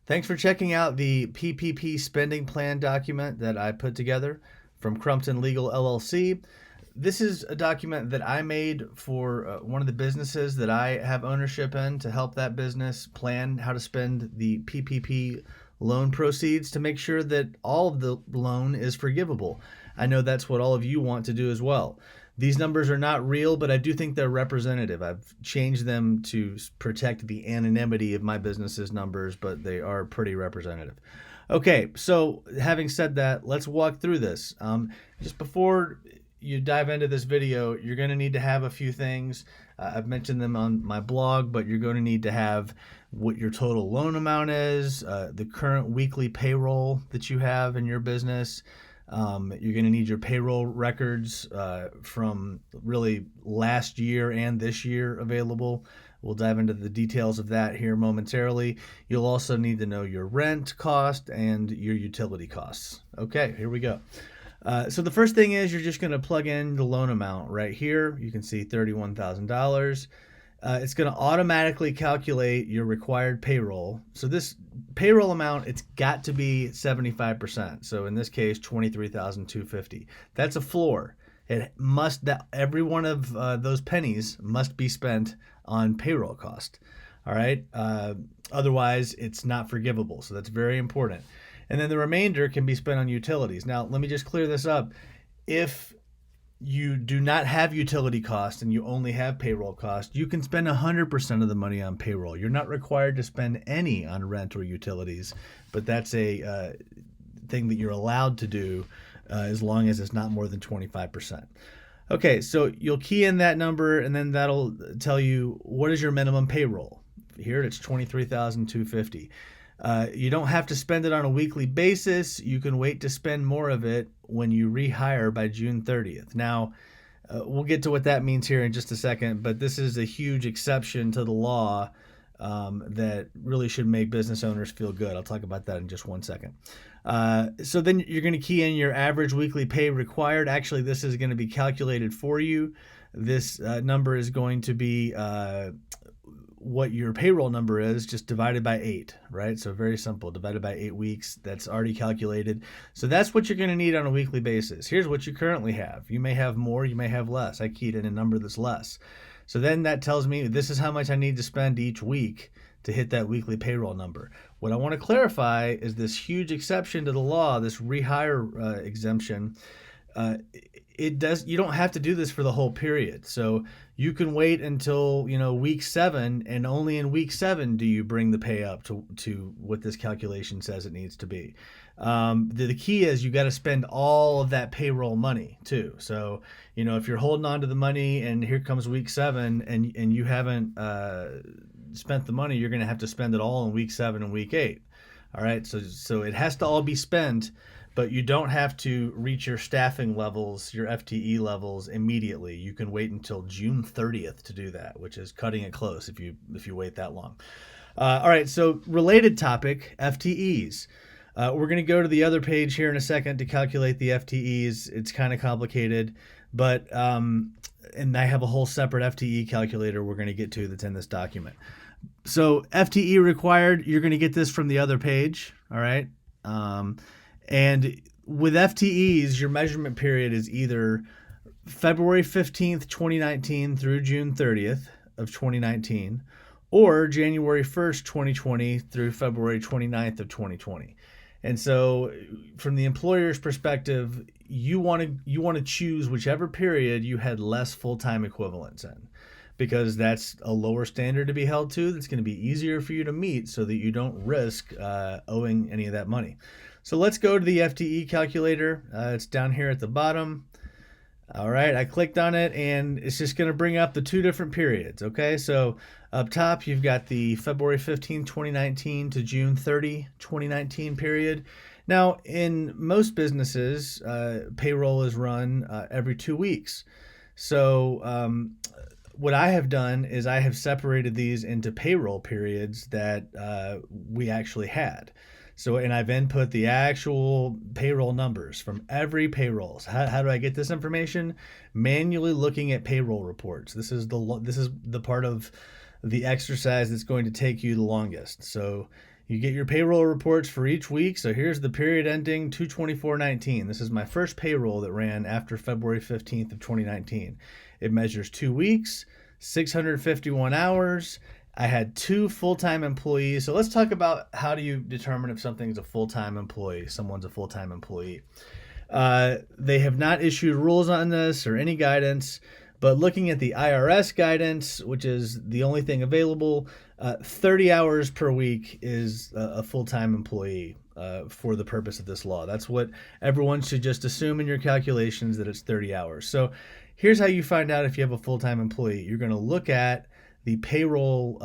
Thanks for checking out the PPP spending plan document that I put together from Crumpton Legal LLC. This is a document that I made for one of the businesses that I have ownership in to help that business plan how to spend the PPP loan proceeds to make sure that all of the loan is forgivable. I know that's what all of you want to do as well. These numbers are not real, but I do think they're representative. I've changed them to protect the anonymity of my business's numbers, but they are pretty representative. Okay, so having said that, let's walk through this. Just before you dive into this video, you're going to need to have a few things. I've mentioned them on my blog, but you're going to need to have what your total loan amount is, the current weekly payroll that you have in your business. You're going to need your payroll records from really last year and this year available. We'll dive into the details of that here momentarily. You'll also need to know your rent cost and your utility costs. Okay, here we go. So the first thing is you're just going to plug in the loan amount right here. You can see $31,000. It's going to automatically calculate your required payroll. So this payroll amount, it's got to be 75%. So in this case, $23,250. That's a floor. It must, that every one of those pennies must be spent on payroll cost. All right. Otherwise, it's not forgivable. So that's very important. And then the remainder can be spent on utilities. Now, let me just clear this up. If you do not have utility costs and you only have payroll costs, you can spend 100% of the money on payroll. You're not required to spend any on rent or utilities, but that's a thing that you're allowed to do as long as it's not more than 25%. Okay, so you'll key in that number and then that'll tell you what is your minimum payroll. Here it's $23,250. You don't have to spend it on a weekly basis. You can wait to spend more of it when you rehire by June 30th. Now, we'll get to what that means here in just a second, but this is a huge exception to the law that really should make business owners feel good. I'll talk about that in just one second. So then you're going to key in your average weekly pay required. Actually, this is going to be calculated for you. This number is going to be what your payroll number is, just divided by 8, right? So very simple, divided by 8 weeks, that's already calculated. So that's what you're going to need on a weekly basis. Here's what you currently have. You may have more, you may have less. I keyed in a number that's less. So then that tells me this is how much I need to spend each week to hit that weekly payroll number. What I want to clarify is this huge exception to the law, this rehire exemption. You don't have to do this for the whole period. So you can wait until, week 7, and only in week 7 do you bring the pay up to what this calculation says it needs to be. The key is you got to spend all of that payroll money too. So, if you're holding on to the money and here comes week 7 and you haven't spent the money, you're going to have to spend it all in week 7 and week 8. All right. So it has to all be spent, but you don't have to reach your staffing levels, your FTE levels immediately. You can wait until June 30th to do that, which is cutting it close if you wait that long. All right, so related topic, FTEs. We're going to go to the other page here in a second to calculate the FTEs. It's kind of complicated, but and I have a whole separate FTE calculator we're going to get to that's in this document. So FTE required, you're going to get this from the other page, all right? And with FTEs, your measurement period is either February 15th, 2019 through June 30th of 2019, or January 1st, 2020 through February 29th of 2020. And so from the employer's perspective, you want to choose whichever period you had less full-time equivalents in, because that's a lower standard to be held to. That's going to be easier for you to meet so that you don't risk owing any of that money. So let's go to the FTE calculator. It's down here at the bottom. All right, I clicked on it and it's just going to bring up the 2 different periods. Okay, so up top you've got the February 15, 2019 to June 30, 2019 period. Now, in most businesses, payroll is run every 2 weeks. So what I have done is I have separated these into payroll periods that we actually had. So, and I've input the actual payroll numbers from every payroll. So how do I get this information? Manually looking at payroll reports. This is the part of the exercise that's going to take you the longest. So You get your payroll reports for each week. So here's the period ending 2/24/19. This is my first payroll that ran after February 15th of 2019. It measures 2 weeks, 651 hours. I had 2 full-time employees. So let's talk about how do you determine if something's a full-time employee, someone's a full-time employee. They have not issued rules on this or any guidance, but looking at the IRS guidance, which is the only thing available, 30 hours per week is a full-time employee for the purpose of this law. That's what everyone should just assume in your calculations, that it's 30 hours. So here's how you find out if you have a full-time employee. You're going to look at the payroll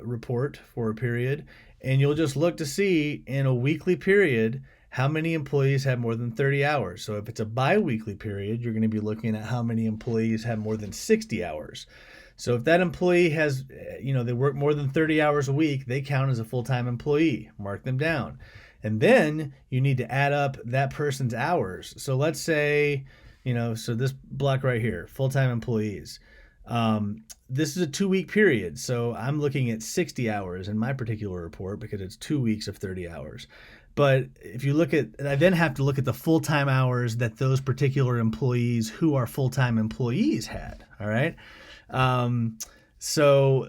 report for a period, and you'll just look to see in a weekly period how many employees have more than 30 hours. So if it's a bi-weekly period, you're going to be looking at how many employees have more than 60 hours. So if that employee has, they work more than 30 hours a week, they count as a full-time employee. Mark them down. And then you need to add up that person's hours. So let's say, so this block right here, full-time employees. This is a 2-week period. So I'm looking at 60 hours in my particular report because it's 2 weeks of 30 hours. But if you look at, I then have to look at the full-time hours that those particular employees who are full-time employees had. All right. So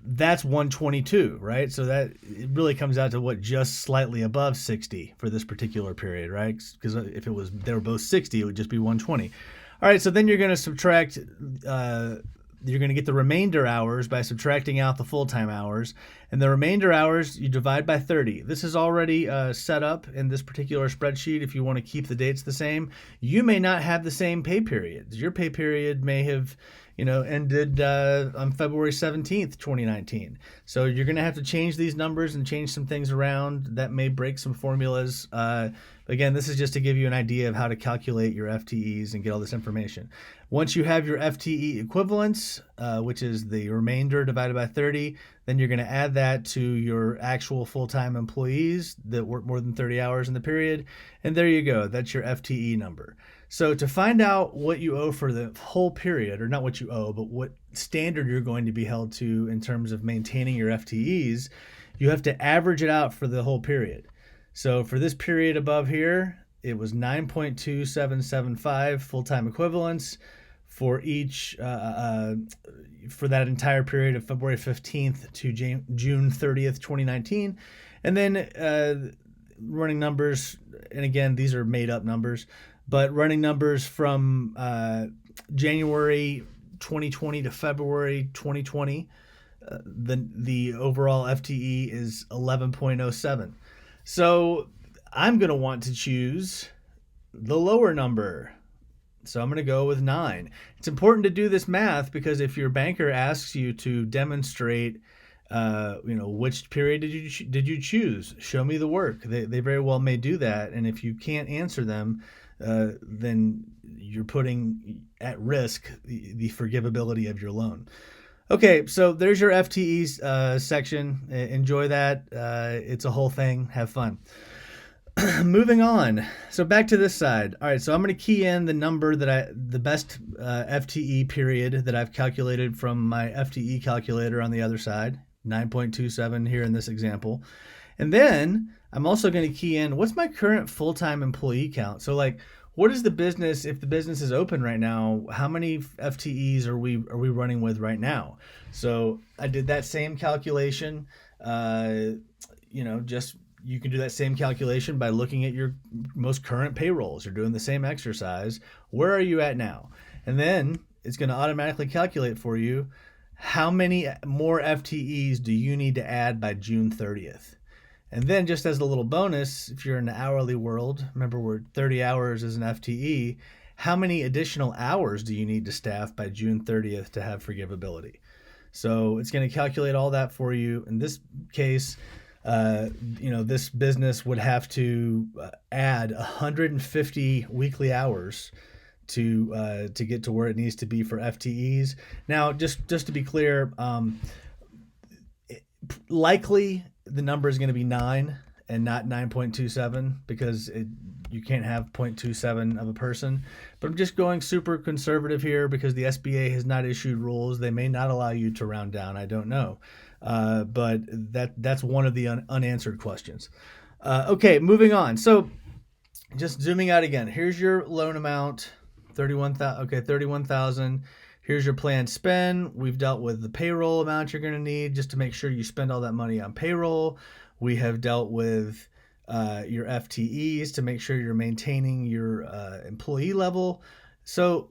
that's 122, right? So that it really comes out to just slightly above 60 for this particular period, right? Because if they were both 60, it would just be 120. All right. So then you're going to subtract, you're going to get the remainder hours by subtracting out the full-time hours, and the remainder hours you divide by 30. This is already set up in this particular spreadsheet. If you want to keep the dates the same, you may not have the same pay periods. Your pay period may have, ended on February 17th, 2019. So you're going to have to change these numbers and change some things around. That may break some formulas. Again, this is just to give you an idea of how to calculate your FTEs and get all this information. Once you have your FTE equivalents, which is the remainder divided by 30, then you're going to add that to your actual full-time employees that work more than 30 hours in the period. And there you go. That's your FTE number. So to find out what you owe for the whole period, or not what you owe, but what standard you're going to be held to in terms of maintaining your FTEs, you have to average it out for the whole period. So for this period above here, it was 9.2775 full-time equivalents for each, for that entire period of February 15th to June 30th, 2019. And then running numbers, and again, these are made up numbers, but running numbers from January 2020 to February 2020, the overall FTE is 11.07. So I'm going to want to choose the lower number. So I'm going to go with 9. It's important to do this math because if your banker asks you to demonstrate, which period did you choose? Show me the work. They very well may do that. And if you can't answer them, then you're putting at risk the forgivability of your loan. Okay, so there's your FTEs section. Enjoy that. It's a whole thing. Have fun. Moving on. So back to this side. All right, so I'm going to key in the number the best FTE period that I've calculated from my FTE calculator on the other side, 9.27 here in this example. And then I'm also going to key in what's my current full-time employee count. So what is the business, if the business is open right now, how many FTEs are we running with right now? So I did that same calculation, you can do that same calculation by looking at your most current payrolls. You're doing the same exercise. Where are you at now? And then it's going to automatically calculate for you how many more FTEs do you need to add by June 30th. And then just as a little bonus, if you're in the hourly world, remember we're 30 hours as an FTE, how many additional hours do you need to staff by June 30th to have forgivability? So it's going to calculate all that for you. In this case, this business would have to add 150 weekly hours to get to where it needs to be for FTEs. Now, just to be clear, likely the number is going to be 9 and not 9.27 because you can't have 0.27 of a person. But I'm just going super conservative here because the SBA has not issued rules. They may not allow you to round down. I don't know. but that's one of the unanswered questions. Okay, moving on. So just zooming out again, here's your loan amount, 31,000. Okay, 31,000. Here's your planned spend. We've dealt with the payroll amount you're going to need just to make sure you spend all that money on payroll. We have dealt with your FTEs to make sure you're maintaining your employee level. So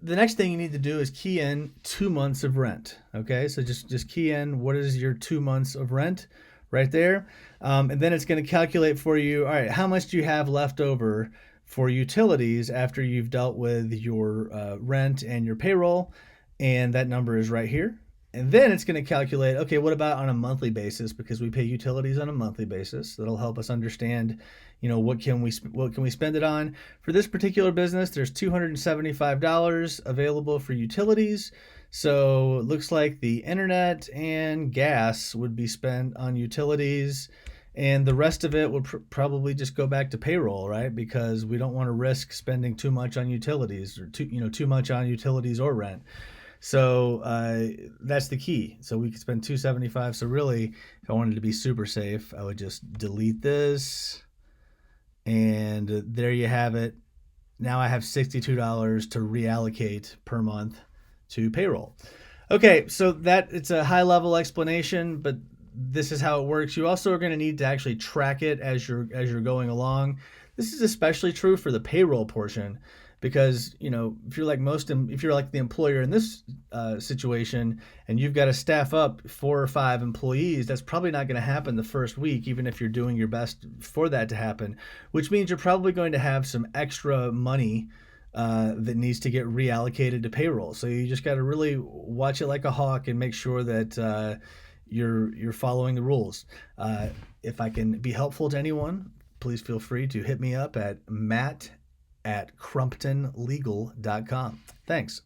the next thing you need to do is key in 2 months of rent. Okay, so just key in what is your 2 months of rent right there. And then it's going to calculate for you, all right, how much do you have left over for utilities after you've dealt with your rent and your payroll? And that number is right here. And then it's going to calculate, okay, what about on a monthly basis? Because we pay utilities on a monthly basis. That'll help us understand, what can we spend it on. For this particular business, there's $275 available for utilities. So it looks like the internet and gas would be spent on utilities, and the rest of it would probably just go back to payroll, right? Because we don't want to risk spending too much on utilities or too much on utilities or rent. So that's the key. So we could spend $275. So really, if I wanted to be super safe, I would just delete this, and there you have it. Now I have $62 to reallocate per month to payroll. Okay, so it's a high level explanation, but this is how it works. You also are going to need to actually track it as you're going along. This is especially true for the payroll portion, because if you're like the employer in this situation and you've got to staff up 4 or 5 employees, that's probably not going to happen the first week, even if you're doing your best for that to happen, which means you're probably going to have some extra money that needs to get reallocated to payroll. So you just got to really watch it like a hawk and make sure that you're following the rules. If I can be helpful to anyone, please feel free to hit me up at matt@crumptonlegal.com. Thanks.